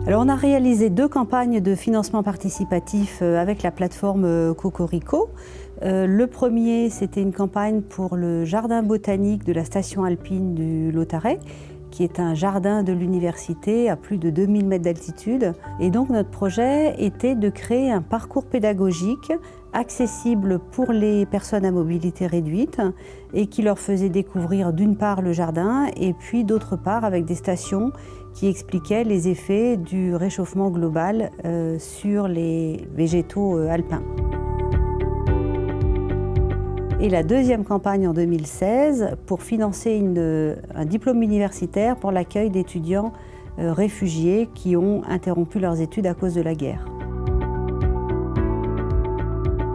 Alors on a réalisé 2 campagnes de financement participatif avec la plateforme Cocorico. Le premier, c'était une campagne pour le jardin botanique de la station alpine du Lautaret, qui est un jardin de l'université à plus de 2000 mètres d'altitude. Et donc notre projet était de créer un parcours pédagogique accessible pour les personnes à mobilité réduite et qui leur faisait découvrir d'une part le jardin et puis d'autre part avec des stations qui expliquaient les effets du réchauffement global sur les végétaux alpins. Et la deuxième campagne en 2016 pour financer un diplôme universitaire pour l'accueil d'étudiants réfugiés qui ont interrompu leurs études à cause de la guerre.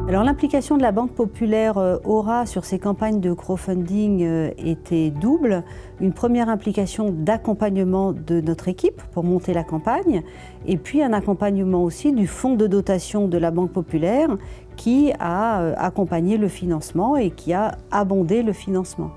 Alors l'implication de la Banque populaire Aura sur ces campagnes de crowdfunding était double. Une première implication d'accompagnement de notre équipe pour monter la campagne et puis un accompagnement aussi du fonds de dotation de la Banque populaire qui a accompagné le financement et qui a abondé le financement.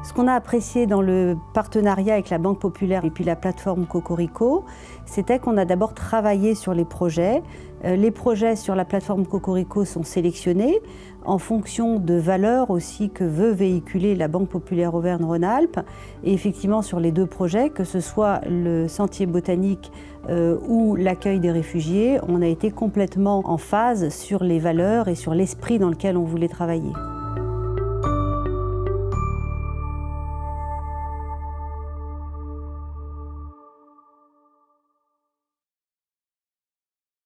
Ce qu'on a apprécié dans le partenariat avec la Banque populaire et puis la plateforme Cocorico, c'était qu'on a d'abord travaillé sur les projets. Les projets sur la plateforme Cocorico sont sélectionnés en fonction de valeurs aussi que veut véhiculer la Banque populaire Auvergne-Rhône-Alpes. Et effectivement, sur les 2 projets, que ce soit le sentier botanique ou l'accueil des réfugiés, on a été complètement en phase sur les valeurs et sur l'esprit dans lequel on voulait travailler.